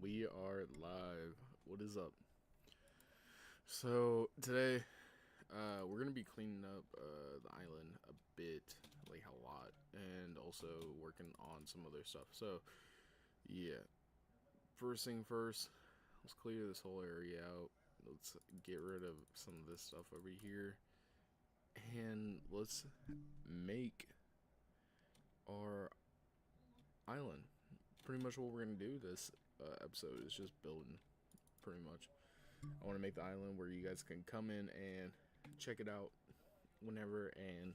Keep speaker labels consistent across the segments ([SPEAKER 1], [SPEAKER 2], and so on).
[SPEAKER 1] We are live. What is up? So today, we're gonna be cleaning up the island a bit, like a lot, and also working on some other stuff. So yeah, first thing first, let's clear this whole area out. Let's get rid of some of this stuff over here, and let's make our island. Pretty much what we're gonna do this episode is just building. Pretty much. I want to make the island where you guys can come in and check it out whenever. And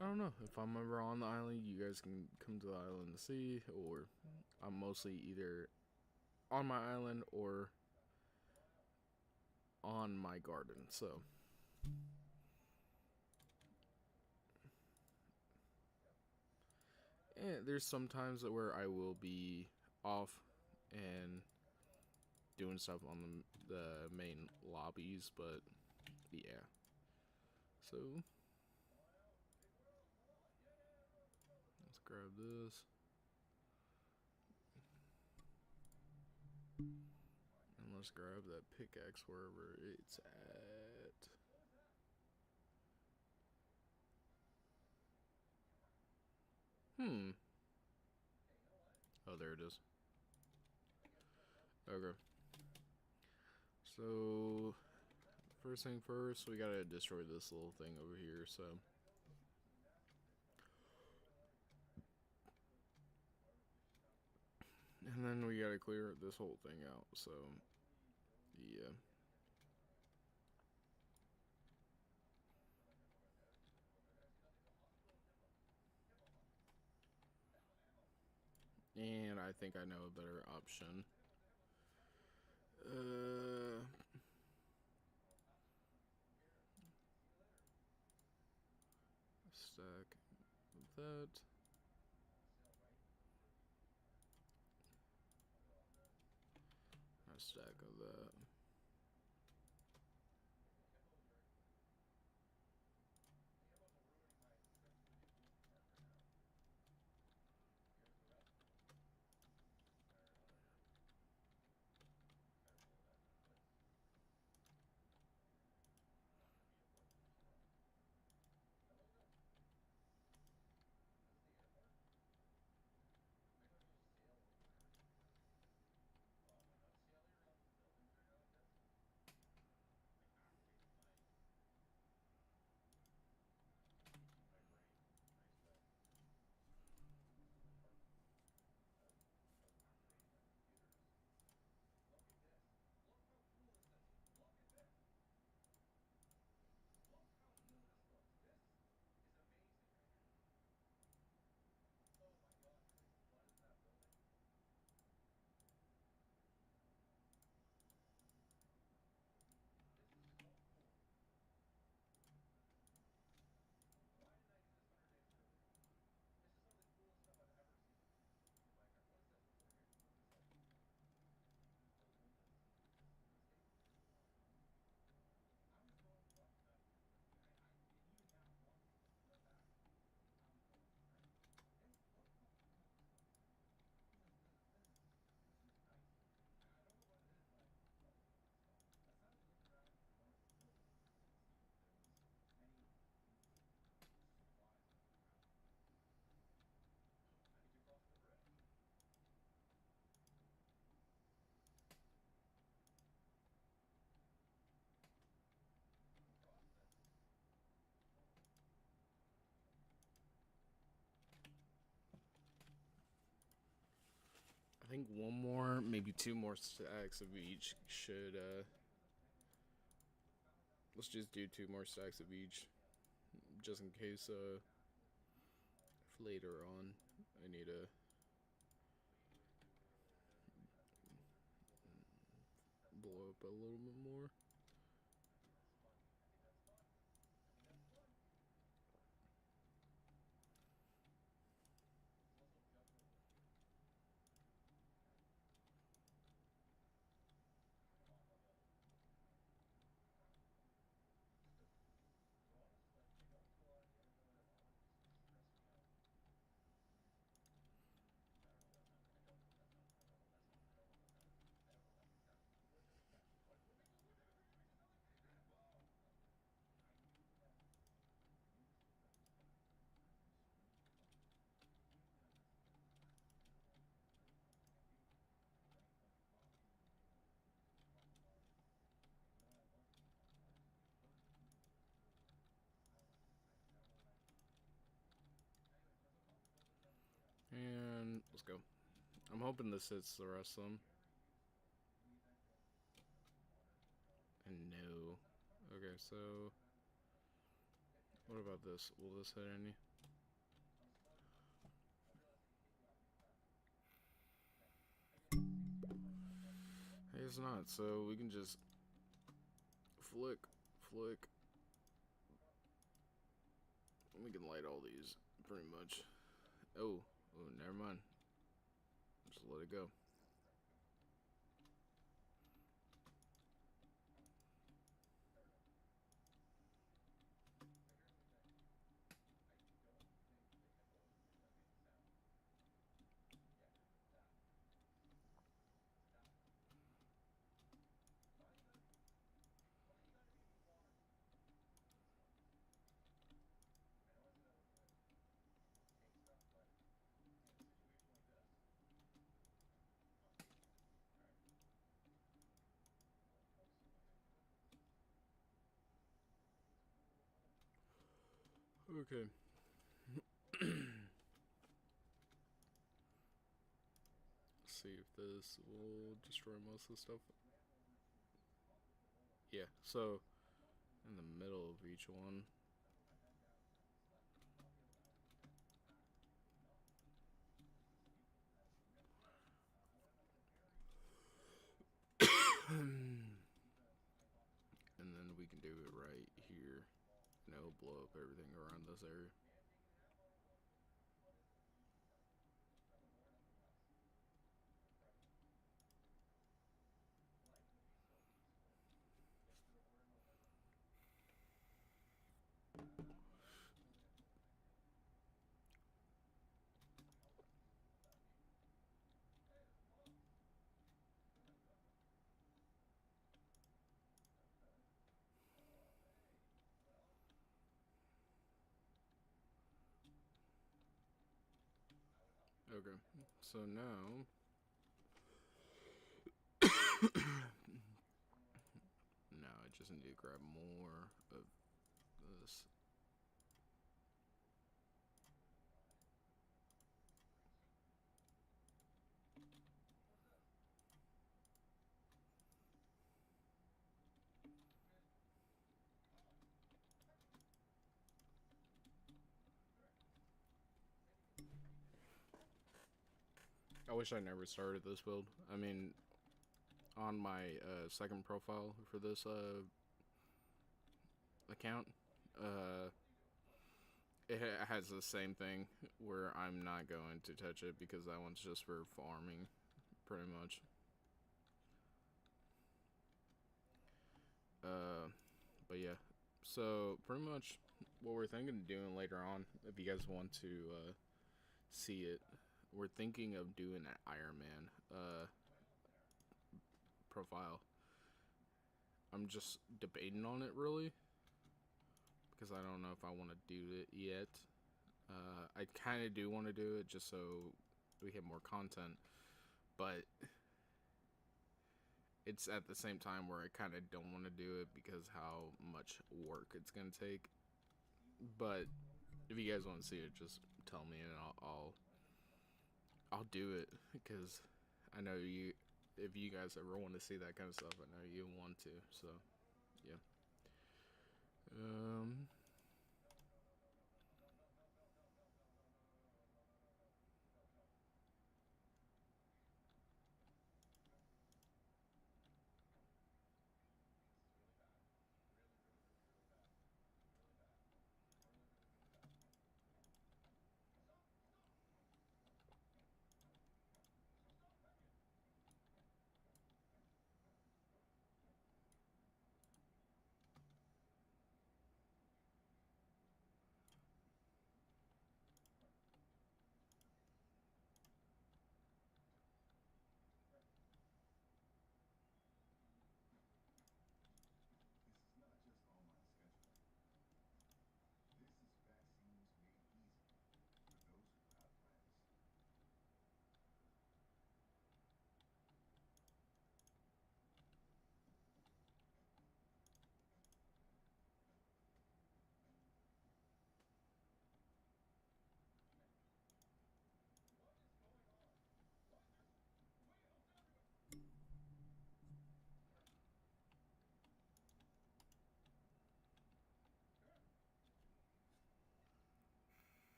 [SPEAKER 1] I don't know if I'm ever on the island, you guys can come to the island to see, or I'm mostly either on my island or on my garden. So there's some times where I will be off and doing stuff on the main lobbies, but yeah. So let's grab this. And let's grab that pickaxe wherever it's at. Oh, there it is. Okay. So, first thing first, we gotta destroy this little thing over here, so. And then we gotta clear this whole thing out, so. Yeah. And I think I know a better option. Stack of that. A stack of that. I think one more, maybe two more stacks of each should, let's just do two more stacks of each. Just in case, if later on I need to blow up a little bit more. go. I'm hoping this hits the rest of them. And no. Okay, so what about this? Will this hit any? Hey, it's not, so we can just flick. We can light all these, pretty much. Oh, never mind. Just let it go. Okay. See if this will destroy most of the stuff. Yeah, so in the middle of each one. And then we can do it right here. And it'll blow up everything around this area. Okay, so now now I just need to grab more of this. I wish I never started this build. I mean, on my second profile for this account, it has the same thing where I'm not going to touch it because that one's just for farming, pretty much. But yeah, so pretty much what we're thinking of doing later on, if you guys want to see it, we're thinking of doing an Iron Man profile. I'm just debating on it really because I don't know if I want to do it yet. I kind of do want to do it just so we have more content, but it's at the same time where I kind of don't want to do it because how much work it's gonna take. But if you guys want to see it, just tell me and I'll do it because I know you. If you guys ever want to see that kind of stuff, I know you want to. So yeah.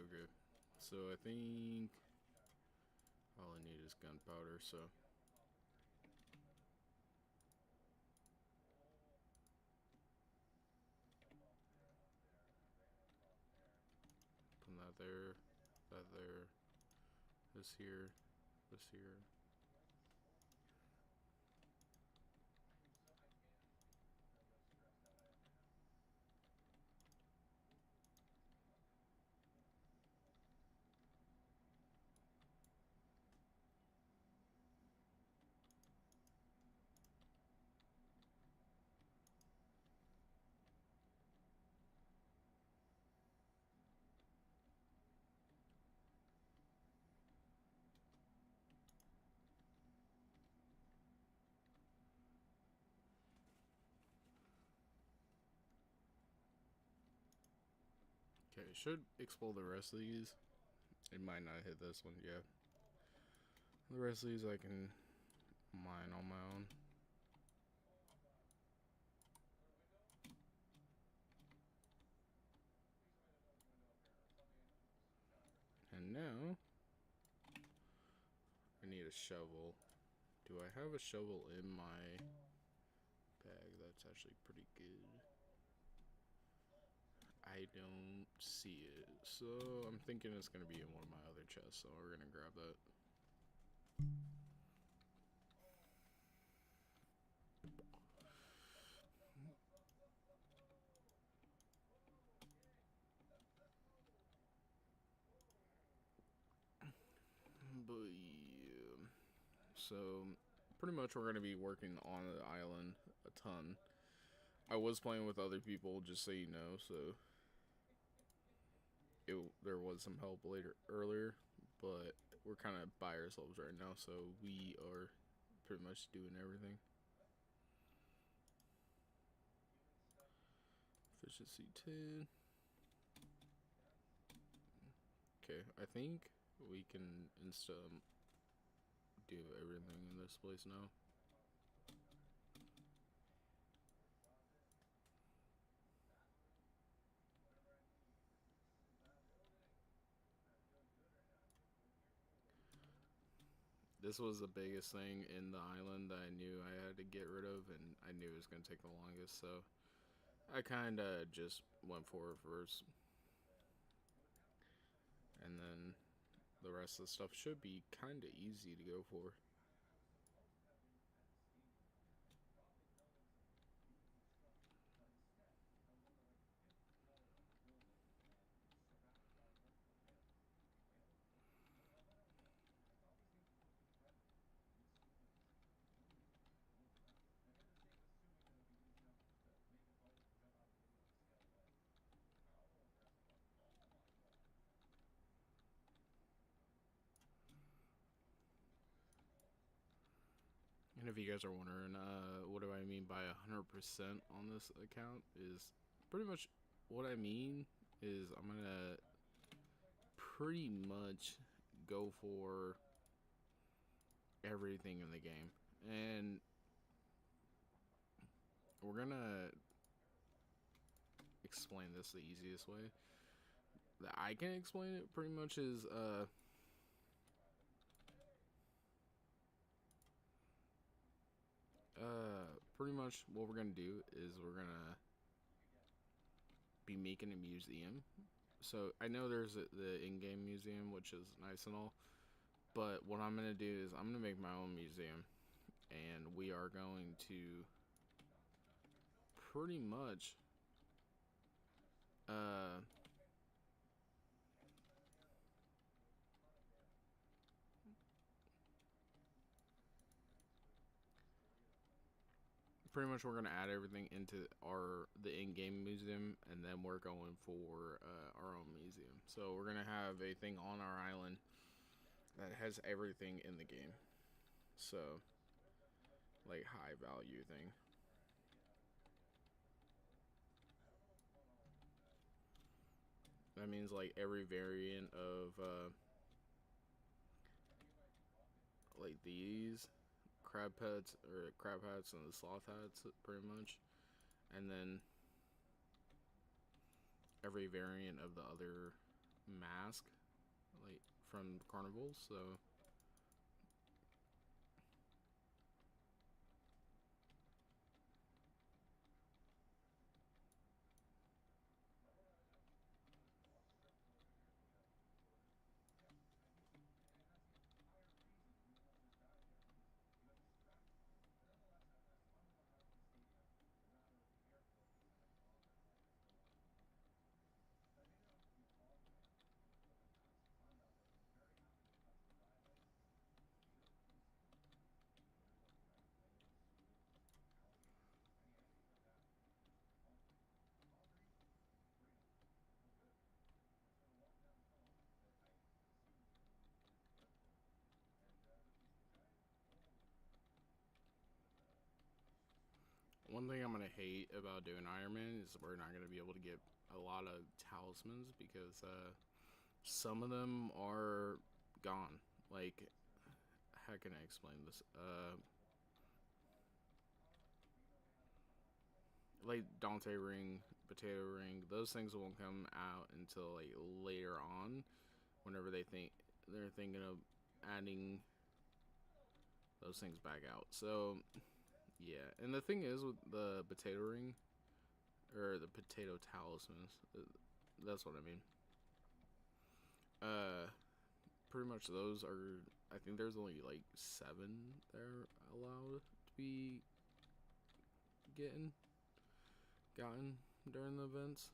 [SPEAKER 1] Okay. So I think all I need is gunpowder, so. Put that there, this here, this here. Okay, it should explode the rest of these. It might not hit this one, yeah. The rest of these I can mine on my own. And now, I need a shovel. Do I have a shovel in my bag? That's actually pretty good. I don't see it. So I'm thinking it's going to be in one of my other chests. So we're going to grab that. But yeah. So pretty much we're going to be working on the island a ton. I was playing with other people, just so you know. So there was some help earlier, but we're kind of by ourselves right now, so we are pretty much doing everything. Efficiency 10. Okay, I think we can do everything in this place now. This was the biggest thing in the island that I knew I had to get rid of, and I knew it was going to take the longest, so I kind of just went for it first. And then the rest of the stuff should be kind of easy to go for. And if you guys are wondering, what do I mean by 100% on this account, is pretty much what I mean is I'm gonna pretty much go for everything in the game, and we're gonna explain this the easiest way that I can explain it. Pretty much is pretty much what we're gonna do is we're gonna be making a museum. So I know there's the in-game museum, which is nice and all, but what I'm gonna do is I'm gonna make my own museum, and we are going to pretty much we're gonna add everything into the in-game museum, and then we're going for our own museum. So we're gonna have a thing on our island that has everything in the game. So like high value thing. That means like every variant of like these crab pets or crab hats and the sloth hats, pretty much, and then every variant of the other mask, like from carnivals. So one thing I'm gonna hate about doing Iron Man is we're not gonna be able to get a lot of talismans because some of them are gone. Like, how can I explain this? Like Dante ring, potato ring, those things won't come out until like later on, whenever they're thinking of adding those things back out. So yeah, and the thing is with the potato ring or the potato talismans, that's what I mean. Uh, Pretty much those are. I think there's only like 7 they're allowed to be getting gotten during the events.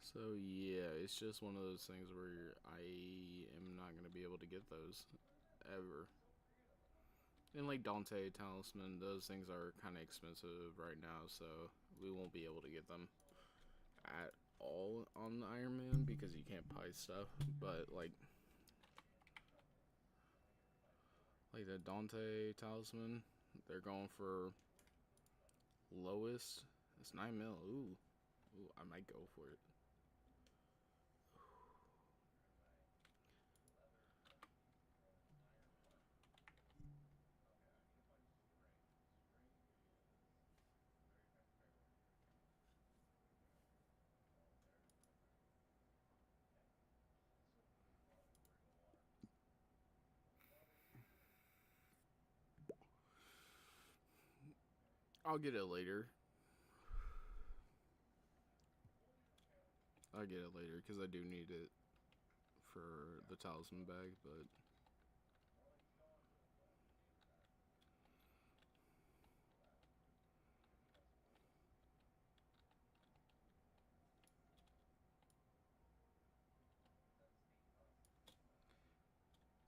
[SPEAKER 1] So yeah, it's just one of those things where I am not gonna be able to get those ever. And like Dante Talisman, those things are kind of expensive right now, so we won't be able to get them at all on the Iron Man because you can't buy stuff. But like the Dante Talisman, they're going for lowest. It's 9 mil. Ooh, I might go for it. I'll get it later. I'll get it later because I do need it for the talisman bag, but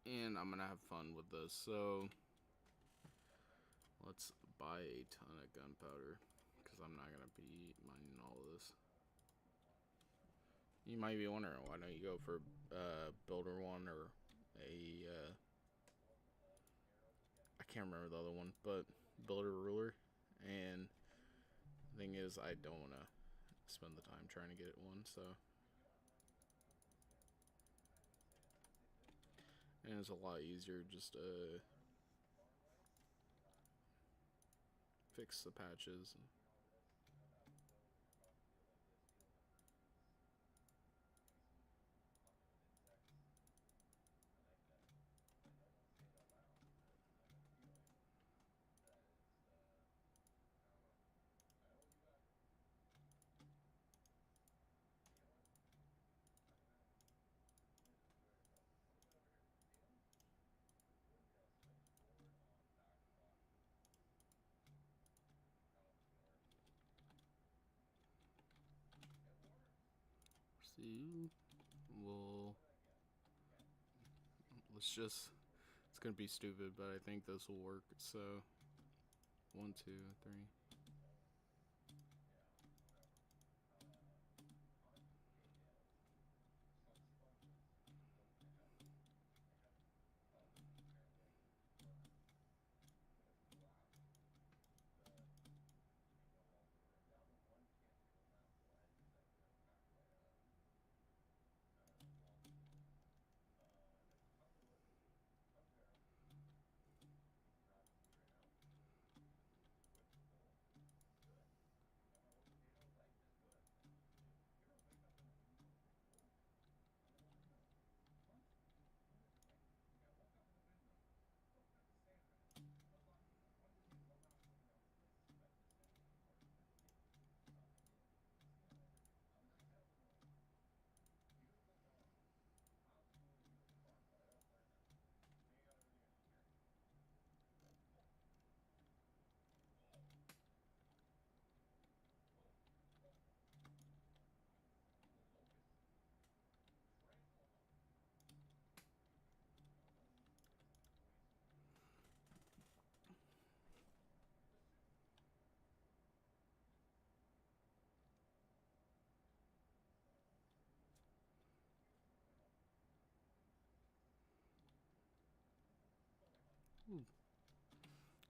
[SPEAKER 1] and I'm gonna have fun with this. So let's buy a ton of gunpowder because I'm not gonna be mining all of this. You might be wondering why don't you go for builder one or a I can't remember the other one, but builder ruler. And the thing is, I don't want to spend the time trying to get one. So and it's a lot easier just to fix the patches. See, well, let's just. It's gonna be stupid, but I think this will work. So, 1, 2, 3.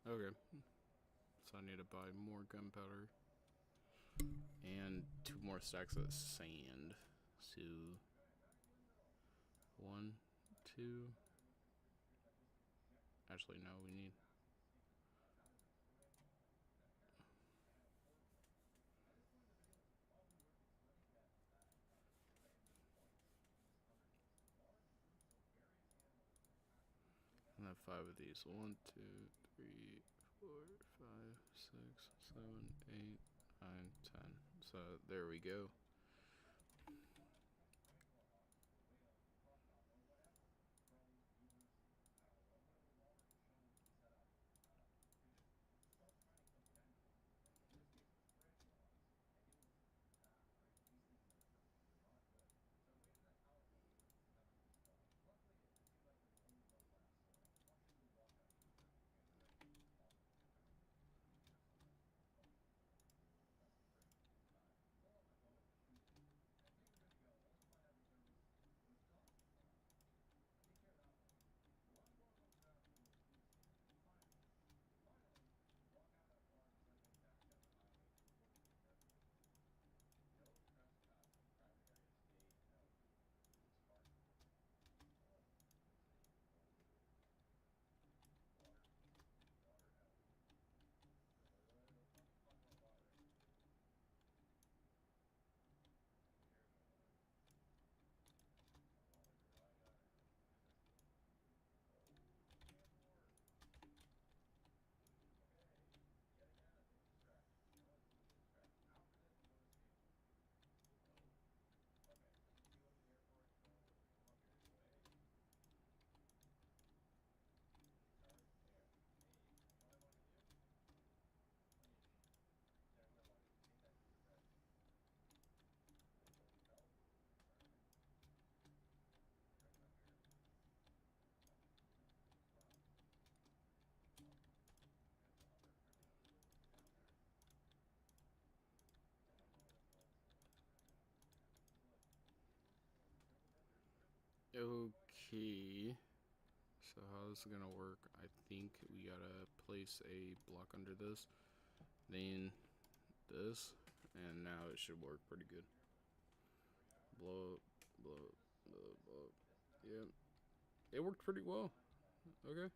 [SPEAKER 1] Okay. So I need to buy more gunpowder. And 2 more stacks of sand. So 1, 2. Actually, no, we need. I have 5 of these. 1, 2, 3, 4, 5, 6, 7, 8, 9, 10. So there we go. Okay. So how this is gonna work? I think we gotta place a block under this, then this, and now it should work pretty good. Blow up, blow up, blow up, blow up. Yep, it worked pretty well. Okay,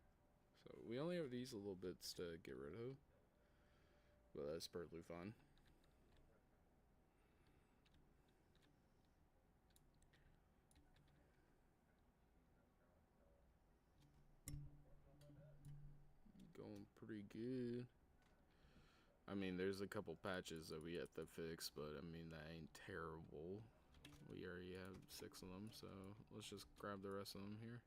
[SPEAKER 1] so we only have these little bits to get rid of, but that's perfectly fine. Going pretty good. I mean, there's a couple patches that we have to fix, but I mean, that ain't terrible. We already have 6 of them, so let's just grab the rest of them here.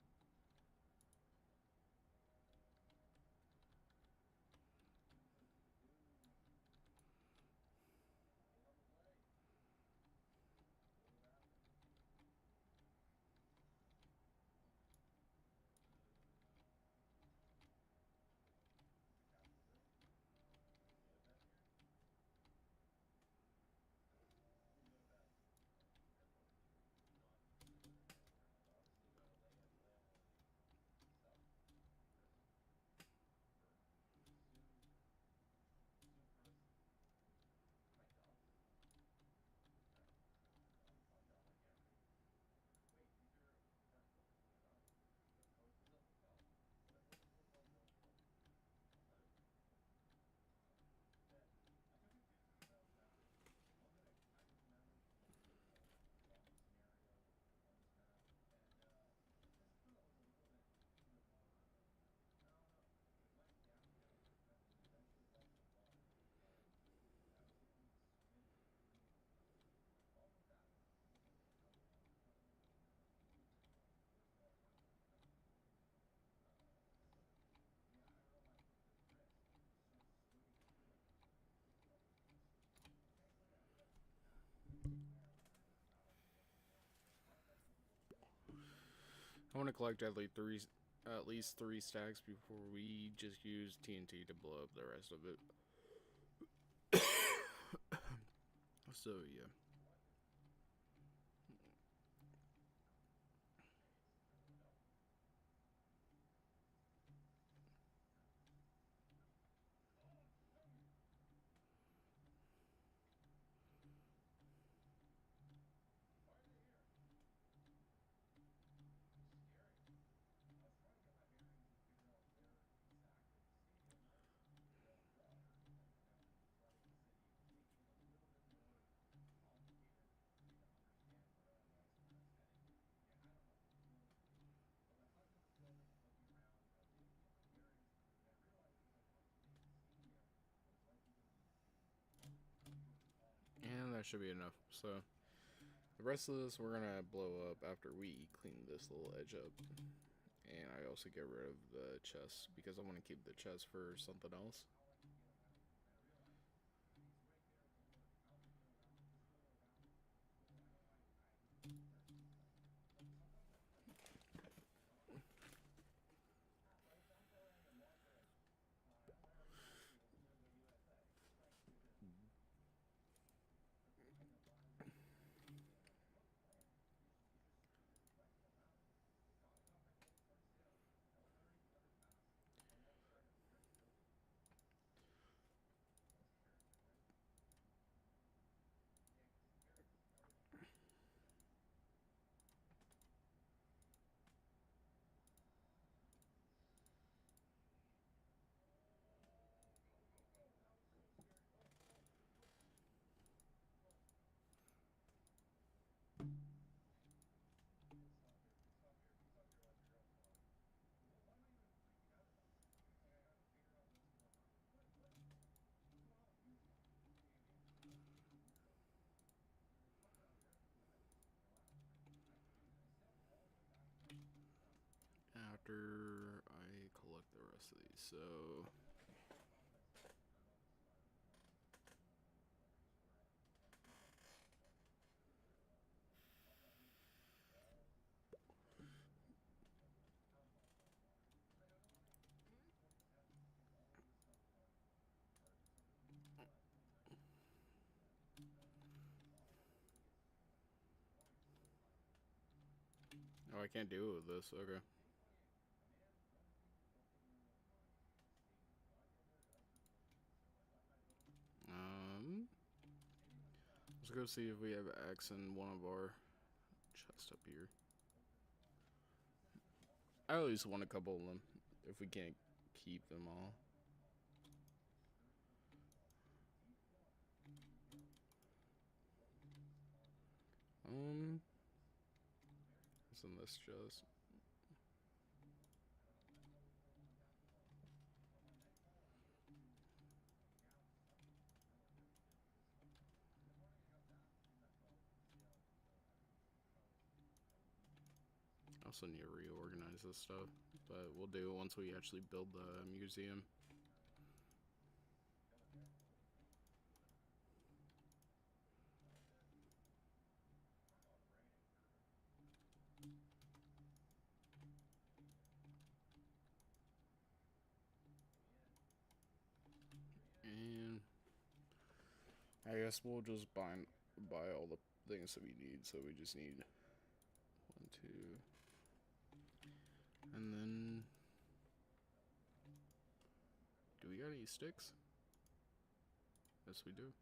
[SPEAKER 1] I want to collect at least 3 stacks before we just use TNT to blow up the rest of it. So yeah. that should be enough. So the rest of this we're gonna blow up after we clean this little edge up. And I also get rid of the chest because I want to keep the chest for something else. After I collect the rest of these, so oh, I can't deal with this. Okay. Let's go see if we have X in one of our chests up here. I at least want a couple of them if we can't keep them all. What's in this chest? I also need to reorganize this stuff, but we'll do it once we actually build the museum. And I guess we'll just buy all the things that we need. So we just need 1, 2, and then do we got any sticks? Yes, we do.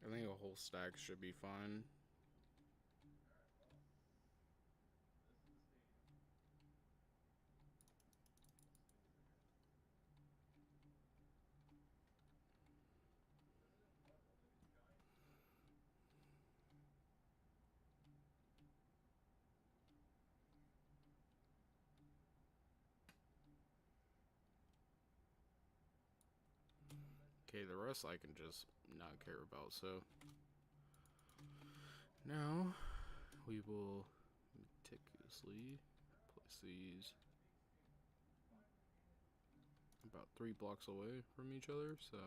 [SPEAKER 1] I think a whole stack should be fine. Okay, the rest I can just not care about. So now we will meticulously place these about 3 blocks away from each other. So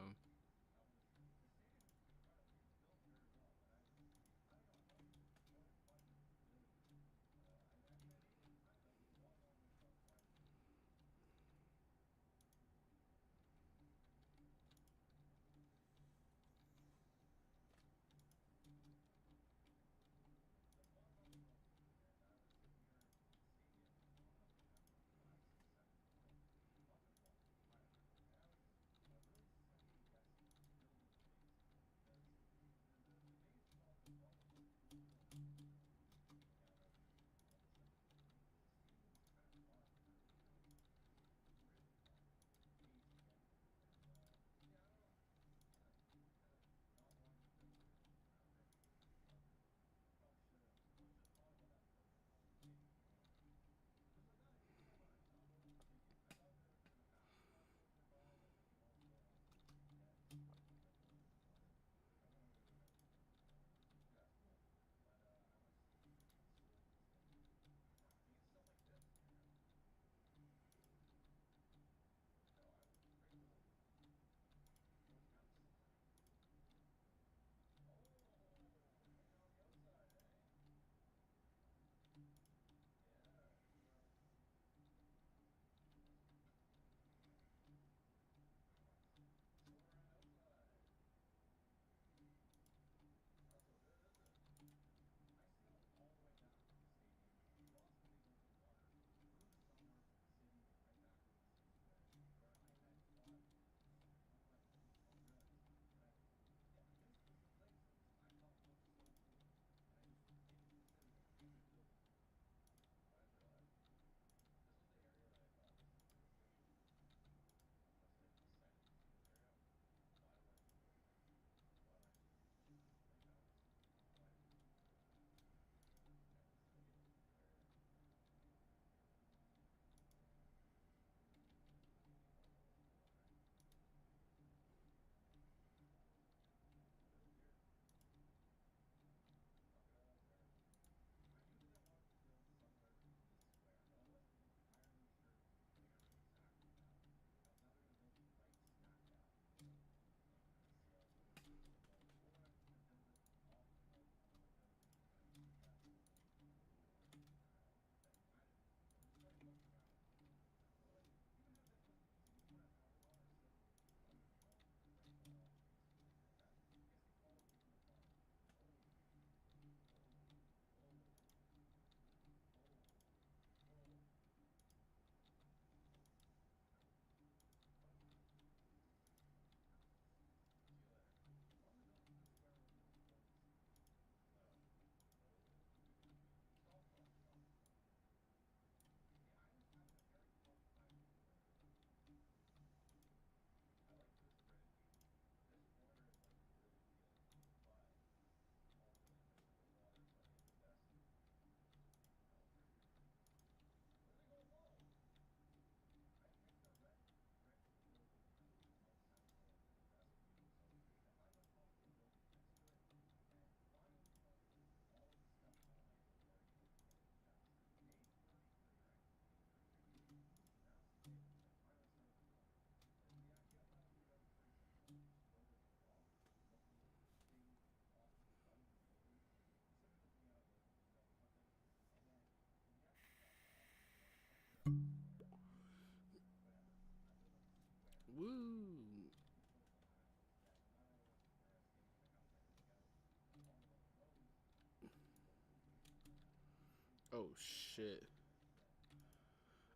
[SPEAKER 1] Oh shit.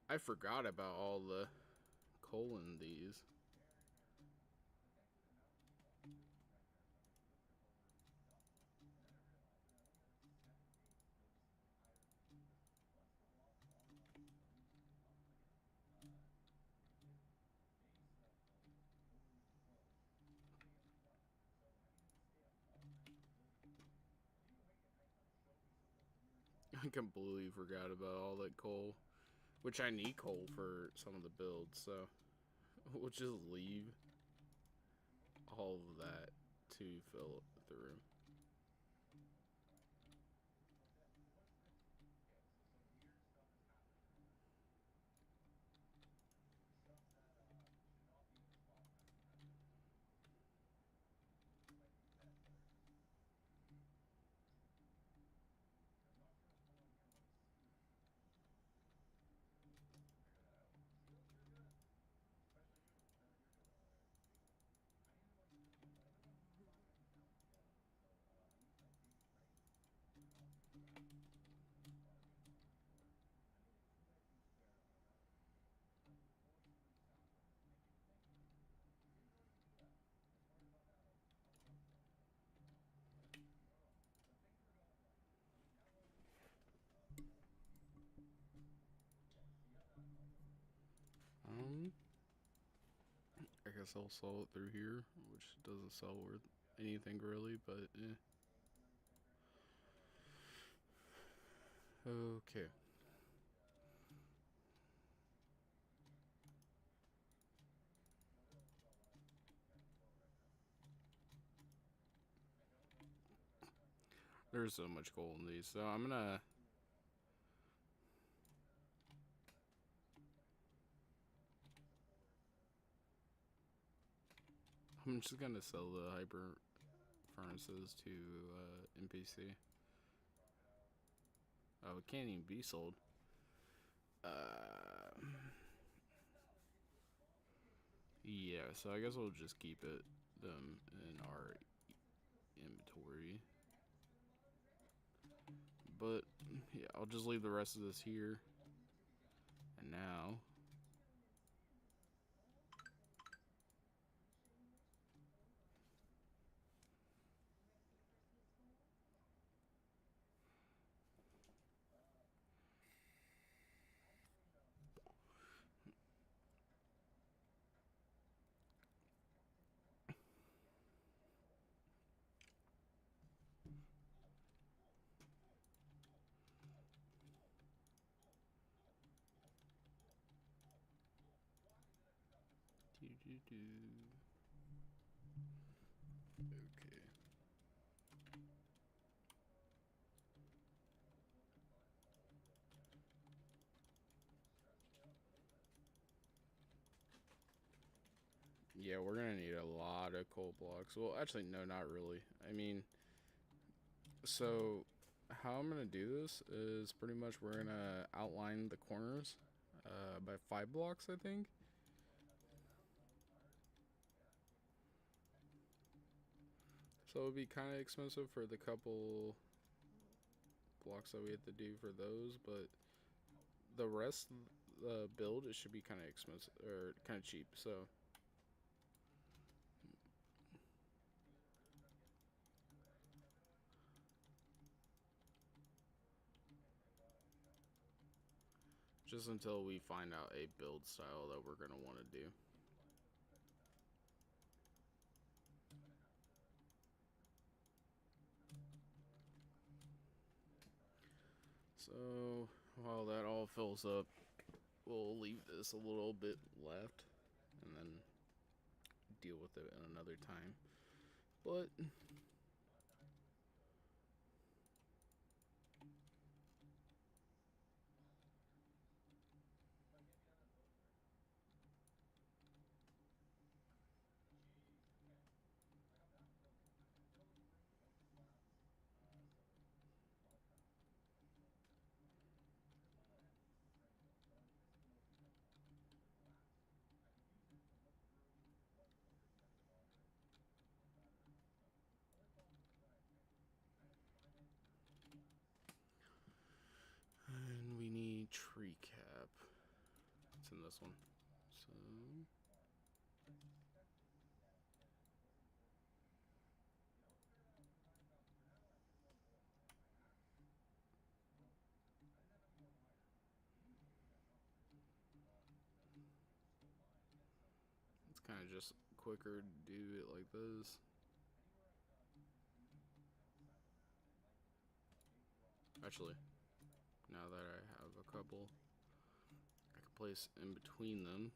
[SPEAKER 1] I forgot about all the coal in these. I completely forgot about all that coal. Which I need coal for some of the builds, so we'll just leave all of that to fill the room. Um, I guess I'll sell it through here, which doesn't sell worth anything really, but eh. Okay. There's so much gold in these, so I'm just gonna sell the hyper furnaces to NPC. Oh, it can't even be sold. Yeah, so I guess we'll just keep them in our inventory. But yeah, I'll just leave the rest of this here. And now okay. Yeah, we're gonna need a lot of coal blocks. Well, actually, no, not really. I mean, so how I'm gonna do this is pretty much we're gonna outline the corners by 5 blocks, I think. So it would be kind of expensive for the couple blocks that we have to do for those, but the rest of the build, it should be kind of expensive or kind of cheap. So just until we find out a build style that we're gonna want to do. So while that all fills up, we'll leave this a little bit left and then deal with it in another time. But in this one. So it's kind of just quicker to do it like this. Actually, now that I have a couple, I can place in between them.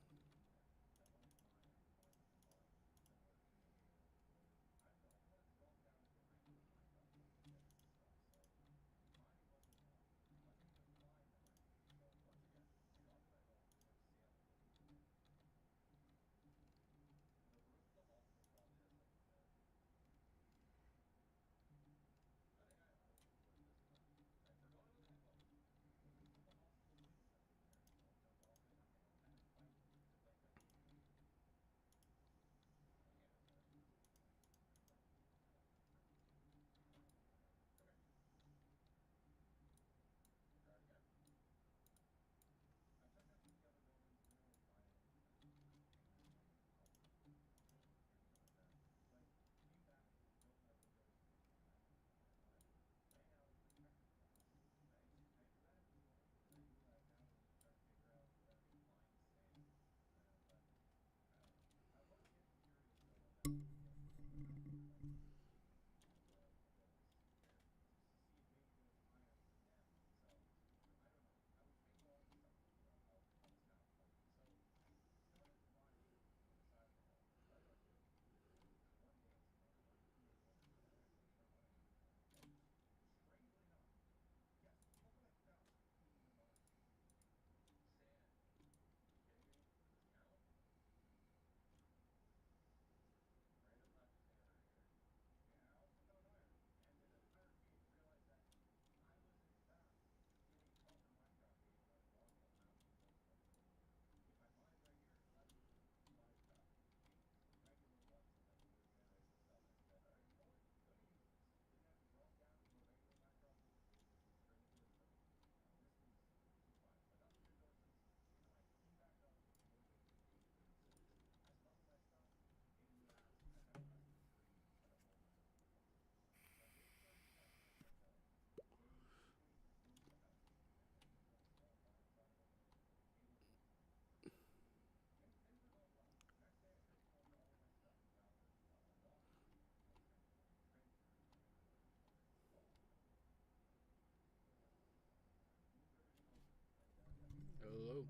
[SPEAKER 1] Hello.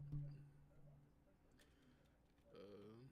[SPEAKER 1] Um,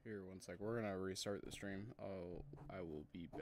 [SPEAKER 1] Here, one sec. We're gonna restart the stream. I will be back.